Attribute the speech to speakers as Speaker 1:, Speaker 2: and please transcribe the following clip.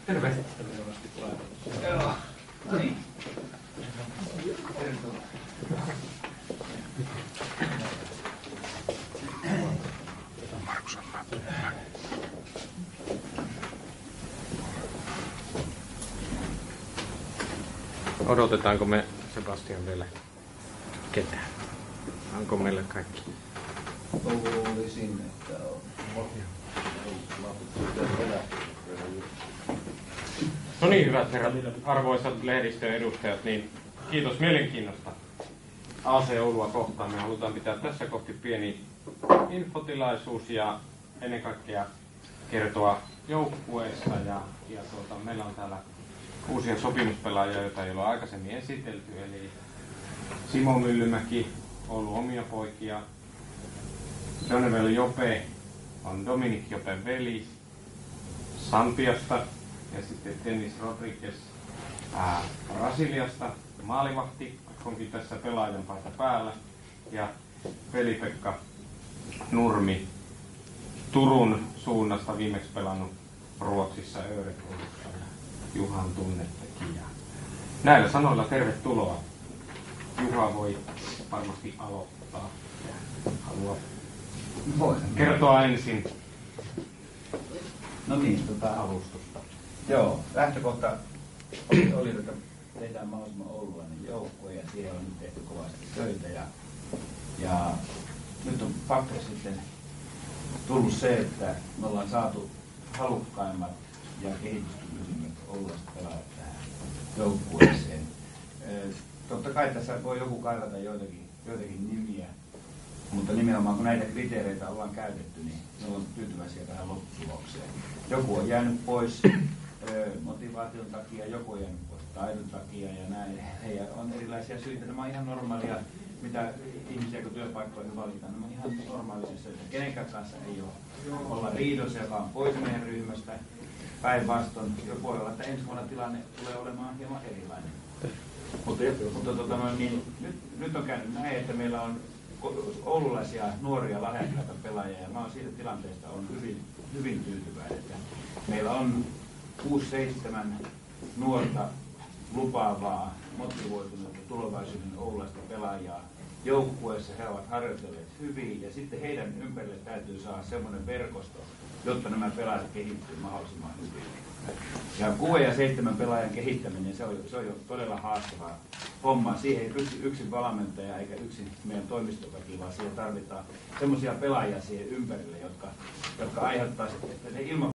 Speaker 1: Terve.
Speaker 2: Joo. No niin. Tervetuloa.
Speaker 1: Odotetaanko me, Sebastian, vielä ketään? Onko meillä kaikki?
Speaker 2: Luulisin, että on.
Speaker 1: No niin, hyvät herrat, arvoisat lehdistön edustajat, niin kiitos mielenkiinnosta AC Oulua kohtaan. Me halutaan pitää tässä kohti pieni infotilaisuus ja ennen kaikkea kertoa joukkueesta. Meillä on täällä uusia sopimuspelaajia, joita ei ole aikaisemmin esitelty. Eli Simo Myllymäki, Oulun omia poikia. Jonevel Jope on Dominik Jopen veli Sampiasta. Ja sitten Dennis Rodriguez Brasiliasta, maalivahti, onkin tässä pelaajan paita päällä. Ja Veli-Pekka Nurmi Turun suunnasta, viimeksi pelannut Ruotsissa Örebrossa ja Juhan tunnetekijä. Näillä sanoilla tervetuloa. Juha voi varmasti aloittaa. Haluaa kertoa ensin alustusta.
Speaker 2: Joo, lähtökohta oli että tehdään mahdollisimman oululainen joukkue ja siihen on nyt tehty kovasti töitä. Ja nyt on pakko sitten tullut se, että me ollaan saatu halukkaimmat ja kehityskykyisimmät oululaiset pelaajat tähän joukkueeseen. Totta kai tässä voi joku kaivata joitakin nimiä, mutta nimenomaan kun näitä kriteereitä ollaan käytetty, niin me ollaan tyytyväisiä tähän lopputulokseen. Joku on jäänyt pois motivaation takia, joku on jäänyt pois taidon takia ja näin. Ja on erilaisia syitä. Nämä on ihan normaalia, mitä ihmisiä kun työpaikkoihin valitaan. Nämä on ihan normaalisia, että kenenkään kanssa ei olla riidossa, joka on pois meidän ryhmästä. Päinvastoin voi olla, että ensi vuonna tilanne tulee olemaan hieman erilainen. Mutta nyt on käynyt näin, että meillä on oululaisia nuoria lahjakkaita pelaajia ja mä oon siitä tilanteesta on hyvin tyytyväinen. Että meillä on 6-7 nuorta lupaavaa, motivoitunutta tulevaisuuden oululaista pelaajaa joukkueessa. He ovat harjoitelleet hyvin ja sitten heidän ympärille täytyy saada semmoinen verkosto, jotta nämä pelaajat kehittyvät mahdollisimman hyvin. Ja 6 ja 7 pelaajan kehittäminen, se on jo todella haastavaa hommaa. Siihen ei pysty yksin valmentaja eikä yksin meidän toimistoväki, vaan siihen tarvitaan semmoisia pelaajia siihen ympärille, jotka aiheuttaa, että ne ilman